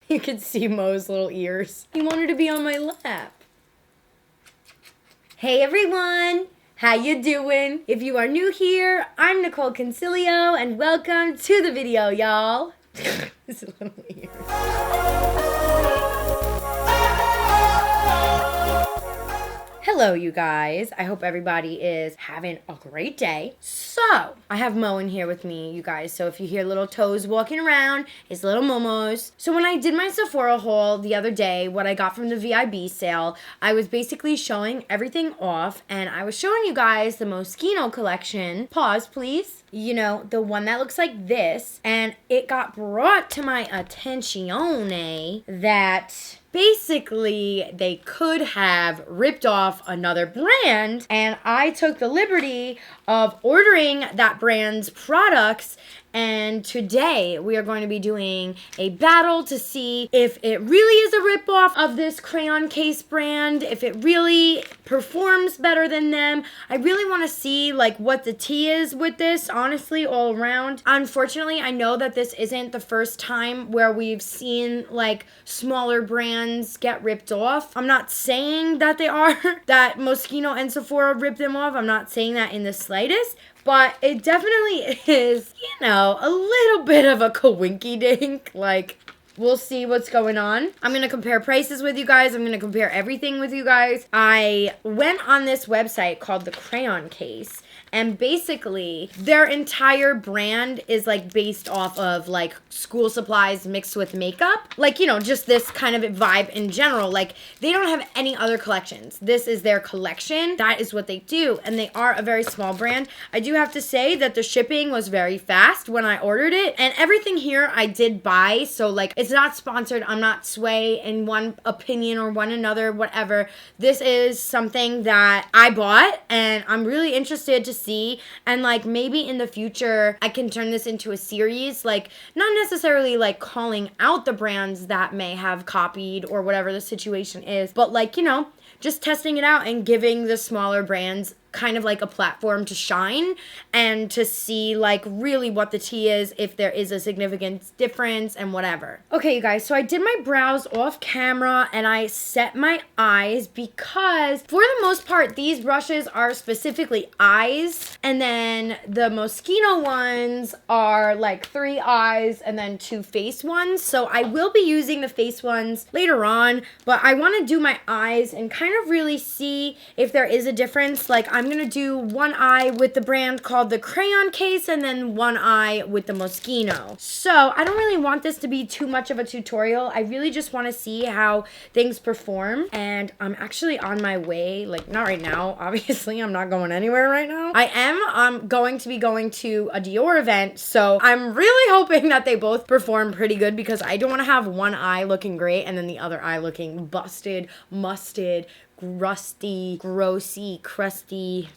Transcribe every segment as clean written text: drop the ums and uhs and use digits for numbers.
You can see Mo's little ears. He wanted to be on my lap. Hey everyone! How you doing? If you are new here, I'm Nicole Concilio, and welcome to the video, y'all. His little ears. Hello, you guys. I hope everybody is having a great day. So, I have Mo in here with me, you guys. So, if you hear little toes walking around, it's little momos. So, when I did my Sephora haul the other day, what I got from the VIB sale, I was basically showing everything off, and I was showing you guys the Moschino collection. Pause, please. You know, the one that looks like this, and it got brought to my attenzione that basically they could have ripped off another brand, and I took the liberty of ordering that brand's products. And today we are going to be doing a battle to see if it really is a ripoff of this crayon case brand, if it really performs better than them. I really want to see like what the tea is with this, honestly, all around. Unfortunately, I know that this isn't the first time where we've seen like smaller brands get ripped off. I'm not saying that they are, that Moschino and Sephora ripped them off. I'm not saying that in the slightest. But it definitely is, you know, a little bit of a coinky-dink. Like, we'll see what's going on. I'm going to compare prices with you guys. I'm going to compare everything with you guys. I went on this website called The Crayon Case. And basically, their entire brand is, like, based off of, like, school supplies mixed with makeup. Like, you know, just this kind of vibe in general. Like, they don't have any other collections. This is their collection. That is what they do. And they are a very small brand. I do have to say that the shipping was very fast when I ordered it. And everything here I did buy. So, like, it's not sponsored. I'm not sway in one opinion or one another, whatever. This is something that I bought. And I'm really interested to see, and like maybe in the future I can turn this into a series, like not necessarily like calling out the brands that may have copied or whatever the situation is, but like, you know, just testing it out and giving the smaller brands kind of like a platform to shine and to see like really what the tea is, if there is a significant difference and whatever. Okay, you guys, so I did my brows off camera and I set my eyes because for the most part these brushes are specifically eyes, and then the Moschino ones are like 3 eyes and then 2 face ones. So I will be using the face ones later on, but I want to do my eyes and kind of really see if there is a difference. Like I'm going to do one eye with the brand called the Crayon Case and then one eye with the Moschino. So I don't really want this to be too much of a tutorial. I really just want to see how things perform. And I'm actually on my way, like not right now. Obviously, I'm not going anywhere right now. I am going to be going to a Dior event. So I'm really hoping that they both perform pretty good because I don't want to have one eye looking great and then the other eye looking busted, musted, rusty, grossy, crusty,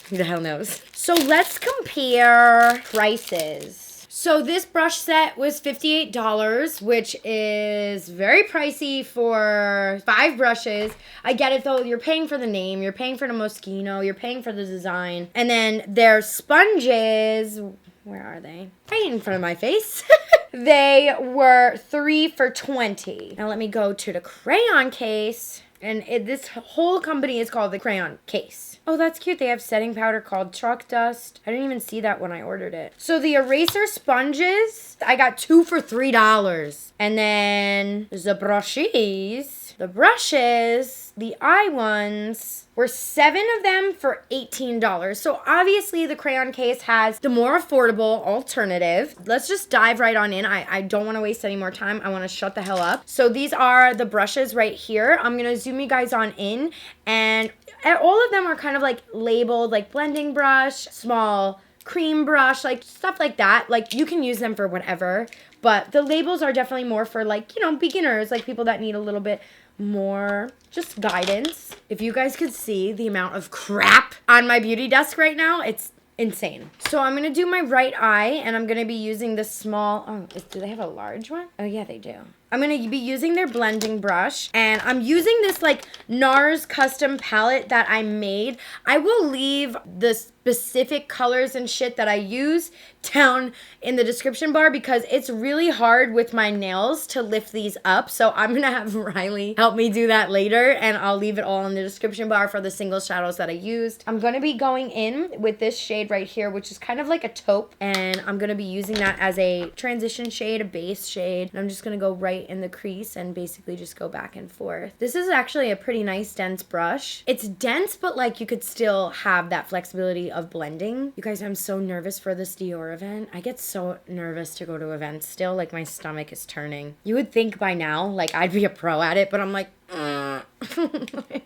who the hell knows. So let's compare prices. So this brush set was $58, which is very pricey for 5 brushes. I get it though, you're paying for the name, you're paying for the Moschino, you're paying for the design. And then their sponges, where are they? Right in front of my face. They were 3 for $20. Now let me go to the Crayon Case. And this whole company is called the Crayon Case. Oh, that's cute. They have setting powder called Chalk Dust. I didn't even see that when I ordered it. So the eraser sponges, I got 2 for $3. And then the brushes, the eye ones, were 7 of them for $18. So obviously the Crayon Case has the more affordable alternative. Let's just dive right on in. I don't want to waste any more time. I want to shut the hell up. So these are the brushes right here. I'm going to zoom you guys on in, and all of them are kind of like labeled like blending brush, small cream brush, like stuff like that. Like you can use them for whatever, but the labels are definitely more for like, you know, beginners, like people that need a little bit more just guidance. If you guys could see the amount of crap on my beauty desk right now, it's insane. So I'm going to do my right eye, and I'm going to be using the small, do they have a large one? Oh yeah, they do. I'm going to be using their blending brush, and I'm using this like Nars custom palette that I made. I will leave the specific colors and shit that I use down in the description bar because it's really hard with my nails to lift these up. So I'm going to have Riley help me do that later, and I'll leave it all in the description bar for the single shadows that I used. I'm going to be going in with this shade right here, which is kind of like a taupe, and I'm going to be using that as a transition shade, a base shade. And I'm just going to go right in the crease and basically just go back and forth. This is actually a pretty nice dense brush. It's dense, but like you could still have that flexibility of blending. You guys, I'm so nervous for this Dior event. I get so nervous to go to events still. Like my stomach is turning. You would think by now like I'd be a pro at it, but I'm like,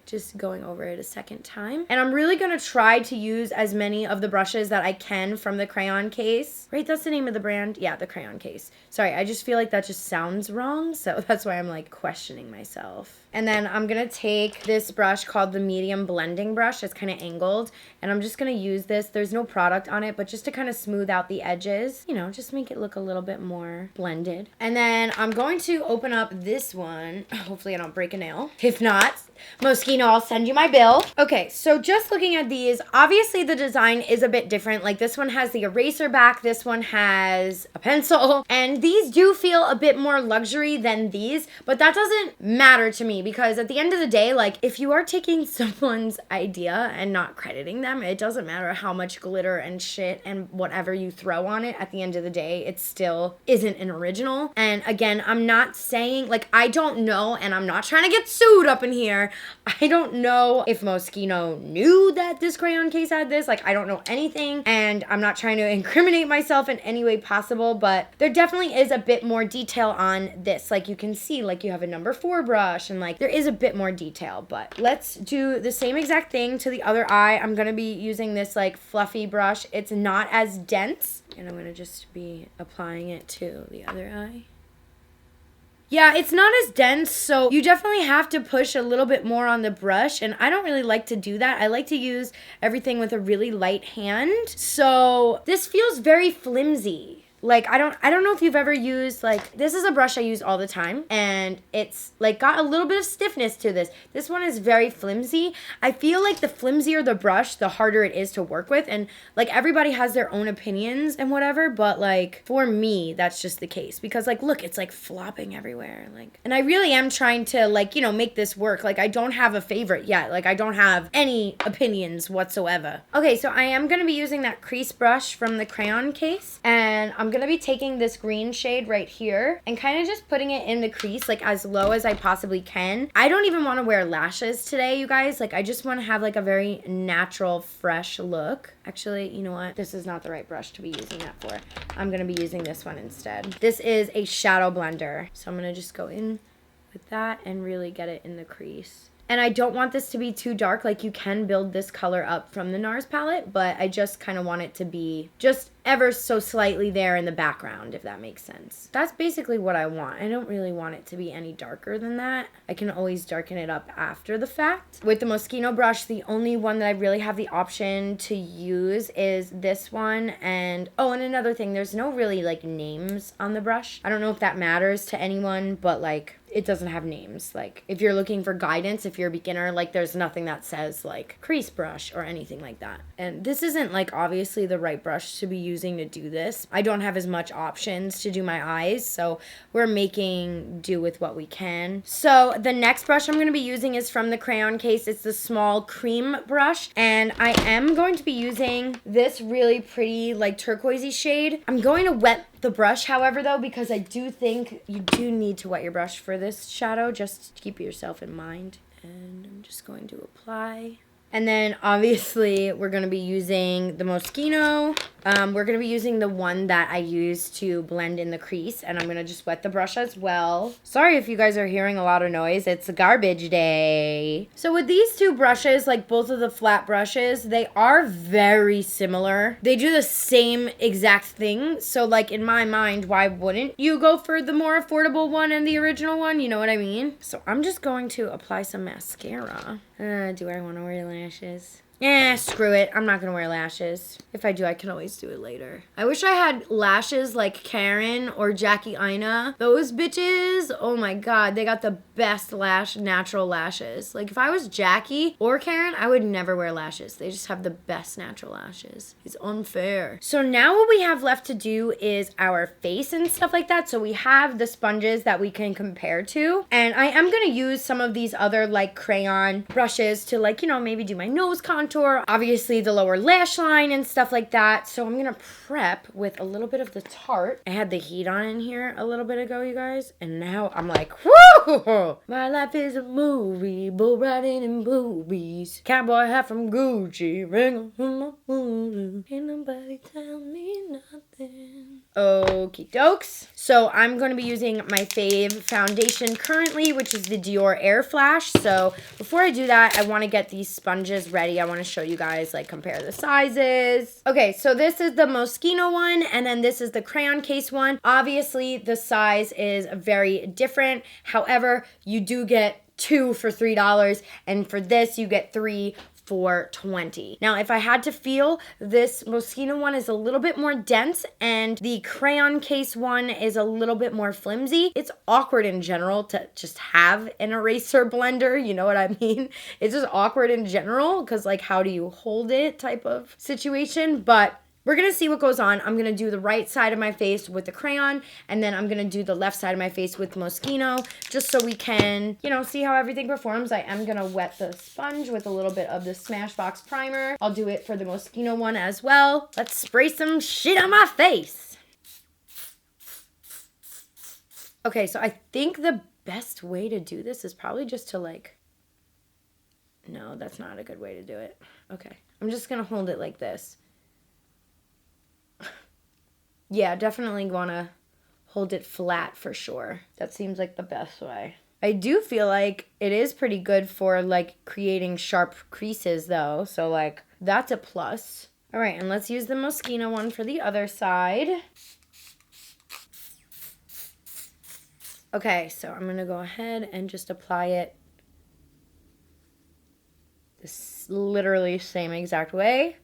just going over it a second time. And I'm really gonna try to use as many of the brushes that I can from the crayon case. Right, that's the name of the brand? Yeah, the crayon case. Sorry, I just feel like that just sounds wrong, so that's why I'm like questioning myself. And then I'm gonna take this brush called the medium blending brush. It's kind of angled, and I'm just gonna use this. There's no product on it, but just to kind of smooth out the edges, you know, just make it look a little bit more blended. And then I'm going to open up this one. Hopefully I don't break a nail. If not, Moschino, I'll send you my bill. Okay, so just looking at these, obviously the design is a bit different. Like this one has the eraser back, this one has a pencil, and these do feel a bit more luxury than these, but that doesn't matter to me because at the end of the day, like if you are taking someone's idea and not crediting them, it doesn't matter how much glitter and shit and whatever you throw on it. At the end of the day, it still isn't an original. And again, I'm not saying, like, I don't know, and I'm not trying to get sued up in here. I don't know if Moschino knew that this crayon case had this. Like, I don't know anything, and I'm not trying to incriminate myself in any way possible, but there definitely is a bit more detail on this. Like, you can see, like, you have a number 4 brush, and, like, there is a bit more detail, but let's do the same exact thing to the other eye. I'm gonna be using this, like, fluffy brush. It's not as dense, and I'm gonna just be applying it to the other eye. Yeah, it's not as dense, so you definitely have to push a little bit more on the brush, and I don't really like to do that. I like to use everything with a really light hand, so this feels very flimsy. Like, I don't know if you've ever used, like, this is a brush I use all the time, and it's, like, got a little bit of stiffness to this. This one is very flimsy. I feel like the flimsier the brush, the harder it is to work with, and, like, everybody has their own opinions and whatever, but, like, for me, that's just the case. Because, like, look, it's, like, flopping everywhere, like, and I really am trying to, like, you know, make this work. Like, I don't have a favorite yet. Like, I don't have any opinions whatsoever. Okay, so I am gonna be using that crease brush from the crayon case, and I'm gonna be taking this green shade right here and kind of just putting it in the crease, like, as low as I possibly can. I don't even want to wear lashes today, you guys. Like, I just want to have, like, a very natural, fresh look. Actually, you know what? This is not the right brush to be using that for. I'm gonna be using this one instead. This is a shadow blender, so I'm gonna just go in with that and really get it in the crease. And I don't want this to be too dark. Like, you can build this color up from the Nars palette, but I just kind of want it to be just ever so slightly there in the background, if that makes sense. That's basically what I want. I don't really want it to be any darker than that. I can always darken it up after the fact. With the Moschino brush, the only one that I really have the option to use is this one. And, oh, and another thing, there's no really, like, names on the brush. I don't know if that matters to anyone, but, like, it doesn't have names. Like, if you're looking for guidance, if you're a beginner, like, there's nothing that says, like, crease brush or anything like that. And this isn't, like, obviously the right brush to be using to do this. I don't have as much options to do my eyes, so we're making do with what we can. So the next brush I'm going to be using is from the crayon case. It's the small cream brush, and I am going to be using this really pretty, like, turquoisey shade. I'm going to wet the brush, however, though, because I do think you do need to wet your brush for this shadow, just to keep yourself in mind. And I'm just going to apply. And then, obviously, we're going to be using the Moschino. We're going to be using the one that I use to blend in the crease. And I'm going to just wet the brush as well. Sorry if you guys are hearing a lot of noise. It's a garbage day. So with these two brushes, like both of the flat brushes, they are very similar. They do the same exact thing. So, like, in my mind, why wouldn't you go for the more affordable one and the original one? You know what I mean? So I'm just going to apply some mascara. Do I want to wear lashes? Screw it. I'm not gonna wear lashes. If I do, I can always do it later. I wish I had lashes like Karen or Jackie Aina. Those bitches, oh my god, they got the best natural lashes. Like if I was Jackie or Karen, I would never wear lashes. They just have the best natural lashes. It's unfair. So now what we have left to do is our face and stuff like that. So we have the sponges that we can compare to. And I am gonna use some of these other like crayon brushes to like, you know, maybe do my nose contour, obviously the lower lash line and stuff like that. So I'm gonna prep with a little bit of the Tarte. I had the heat on in here a little bit ago, you guys, and now I'm like, whoo! My life is a movie, bull riding in boobies, cowboy hat from Gucci, ring on my wound, ain't nobody tell me nothing. Okie dokes. So I'm going to be using my fave foundation currently, which is the Dior Air Flash. So before I do that, I want to get these sponges ready. I want to show you guys, like, compare the sizes. Okay, so this is the Moschino one, and then this is the crayon case one. Obviously, the size is very different. However, you do get 2 for $3, and for this, you get 3 for $20. Now, if I had to feel, this Moschino one is a little bit more dense and the crayon case one is a little bit more flimsy. It's awkward in general to just have an eraser blender, you know what I mean? It's just awkward in general because like how do you hold it type of situation, but we're going to see what goes on. I'm going to do the right side of my face with the crayon, and then I'm going to do the left side of my face with Moschino, just so we can, you know, see how everything performs. I am going to wet the sponge with a little bit of the Smashbox primer. I'll do it for the Moschino one as well. Let's spray some shit on my face. Okay, so I think the best way to do this is probably just to like... No, that's not a good way to do it. Okay, I'm just going to hold it like this. Yeah, definitely want to hold it flat for sure. That seems like the best way. I do feel like it is pretty good for like creating sharp creases though. So like that's a plus. All right, and let's use the Moschino one for the other side. Okay, so I'm going to go ahead and just apply it this literally same exact way.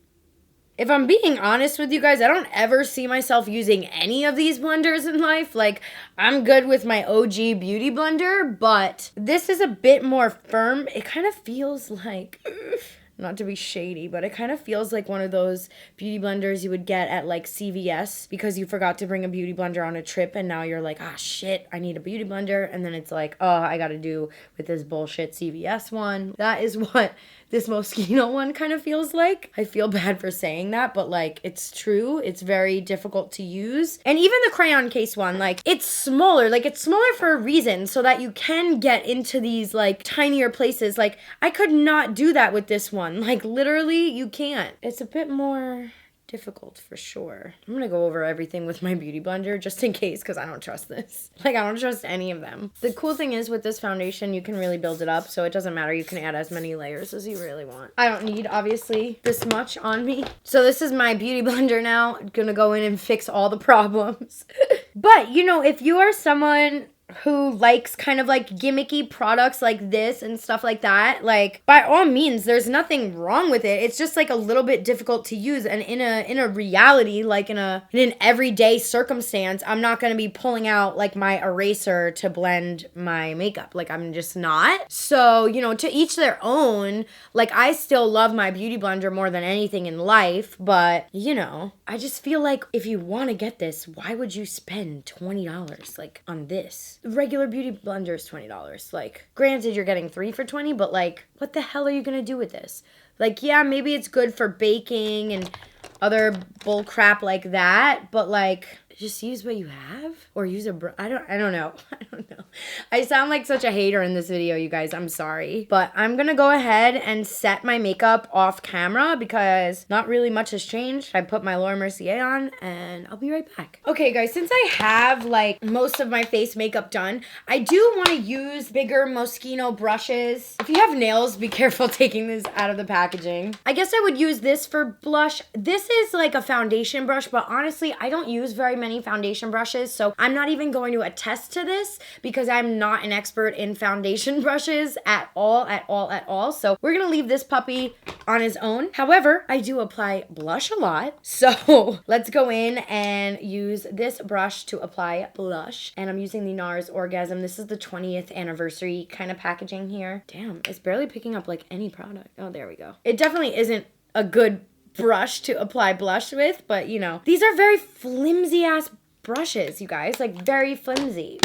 If I'm being honest with you guys, I don't ever see myself using any of these blenders in life. Like, I'm good with my OG beauty blender, but this is a bit more firm. It kind of feels like... Not to be shady, but it kind of feels like one of those beauty blenders you would get at like CVS because you forgot to bring a beauty blender on a trip and now you're like, ah, shit, I need a beauty blender. And then it's like, oh, I got to do with this bullshit CVS one. That is what this Moschino one kind of feels like. I feel bad for saying that, but like it's true. It's very difficult to use. And even the crayon case one, like it's smaller. Like it's smaller for a reason so that you can get into these like tinier places. Like I could not do that with this one. Like literally you can't. It's a bit more difficult for sure. I'm gonna go over everything with my beauty blender just in case because I don't trust this. Like I don't trust any of them. The cool thing is with this foundation you can really build it up so it doesn't matter. You can add as many layers as you really want. I don't need obviously this much on me. So this is my beauty blender now. I'm gonna go in and fix all the problems. But you know, if you are someone who likes kind of like gimmicky products like this and stuff like that, like by all means there's nothing wrong with it. It's just like a little bit difficult to use, and in a reality, like in an everyday circumstance, I'm not going to be pulling out like my eraser to blend my makeup. Like I'm just not. So, you know, to each their own. Like I still love my beauty blender more than anything in life, but you know, I just feel like if you want to get this, why would you spend $20 like on this? Regular beauty blender is $20. Like, granted, you're getting 3 for $20, but like, what the hell are you gonna do with this? Like, yeah, maybe it's good for baking and other bull crap like that, but like, just use what you have or use a I don't know. I don't know. I sound like such a hater in this video, you guys. I'm sorry. But I'm going to go ahead and set my makeup off camera because not really much has changed. I put my Laura Mercier on and I'll be right back. Okay, guys, since I have like most of my face makeup done, I do want to use bigger Moschino brushes. If you have nails, be careful taking this out of the packaging. I guess I would use this for blush. This is like a foundation brush, but honestly, I don't use very many many foundation brushes, so I'm not even going to attest to this because I'm not an expert in foundation brushes at all. So we're gonna leave this puppy on his own. However, I do apply blush a lot, so let's go in and use this brush to apply blush. And I'm using the Nars Orgasm. This is the 20th anniversary kind of packaging here. Damn, it's barely picking up like any product. Oh, there we go. It definitely isn't a good brush to apply blush with, but you know, these are very flimsy ass brushes, you guys, like very flimsy.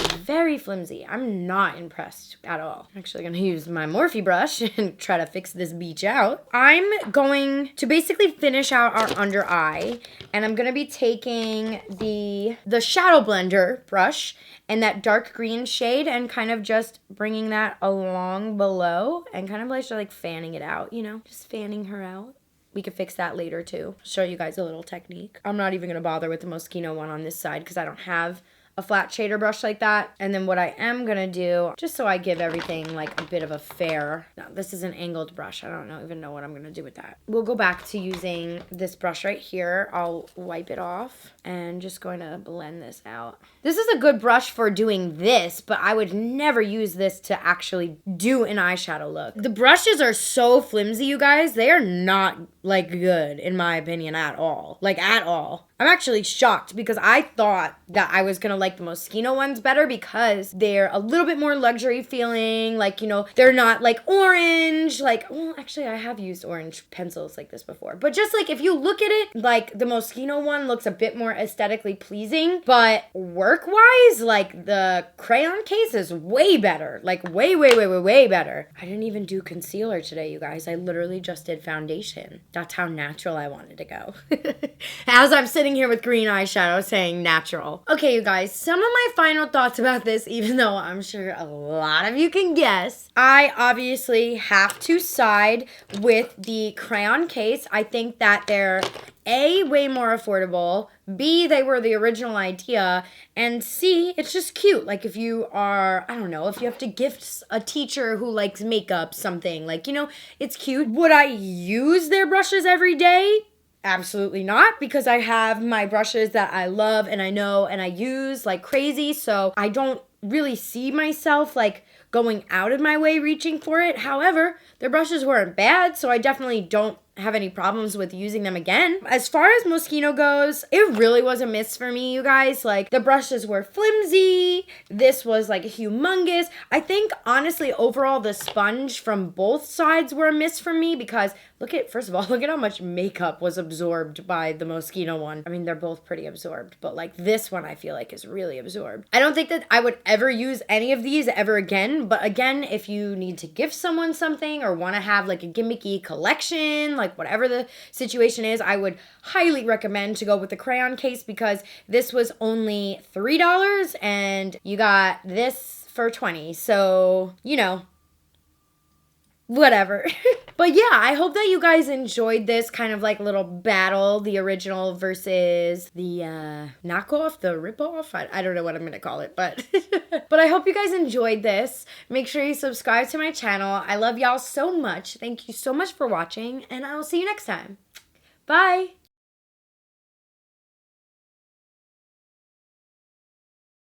I'm not impressed at all. I'm actually gonna use my Morphe brush and try to fix this beach out. I'm going to basically finish out our under eye, and I'm gonna be taking the shadow blender brush and that dark green shade and kind of just bringing that along below and kind of like fanning it out, you know, just fanning her out. We could fix that later too. Show you guys a little technique. I'm not even gonna bother with the Moschino one on this side because I don't have a flat shader brush like that. And then what I am gonna do, just so I give everything like a bit of a fair, no, this is an angled brush. I don't even know what I'm gonna do with that. We'll go back to using this brush right here. I'll wipe it off and just going to blend this out. This is a good brush for doing this, but I would never use this to actually do an eyeshadow look. The brushes are so flimsy, you guys. They are not like good in my opinion at all. Like at all. I'm actually shocked because I thought that I was gonna like the Moschino ones better because they're a little bit more luxury feeling. Like, you know, they're not like orange. Like, well, actually I have used orange pencils like this before. But just like if you look at it, like the Moschino one looks a bit more aesthetically pleasing. But work-wise, like the crayon case is way better. Like way better. I didn't even do concealer today, you guys. I literally just did foundation. That's how natural I wanted to go. As I'm sitting here with green eyeshadow saying natural. Okay, you guys, some of my final thoughts about this, even though I'm sure a lot of you can guess, I obviously have to side with the crayon case. I think that they're A, way more affordable, B, they were the original idea, and C, it's just cute. Like if you are, I don't know, if you have to gift a teacher who likes makeup something, like, you know, it's cute. Would I use their brushes every day? Absolutely not, because I have my brushes that I love and I know and I use like crazy, so I don't really see myself like going out of my way reaching for it. However, their brushes weren't bad, so I definitely don't have any problems with using them again. As far as Moschino goes, it really was a miss for me, you guys. Like the brushes were flimsy. This was like humongous. I think honestly, overall, the sponge from both sides were a miss for me because first of all, look at how much makeup was absorbed by the Moschino one. I mean, they're both pretty absorbed, but like this one I feel like is really absorbed. I don't think that I would ever use any of these ever again, but again, if you need to gift someone something or want to have like a gimmicky collection, like whatever the situation is, I would highly recommend to go with the crayon case because this was only $3 and you got this for $20. So, you know, whatever. But yeah, I hope that you guys enjoyed this kind of like little battle, the original versus the knockoff, the ripoff. I don't know what I'm gonna call it, but but I hope you guys enjoyed this. Make sure you subscribe to my channel. I love y'all so much. Thank you so much for watching, and I'll see you next time. Bye.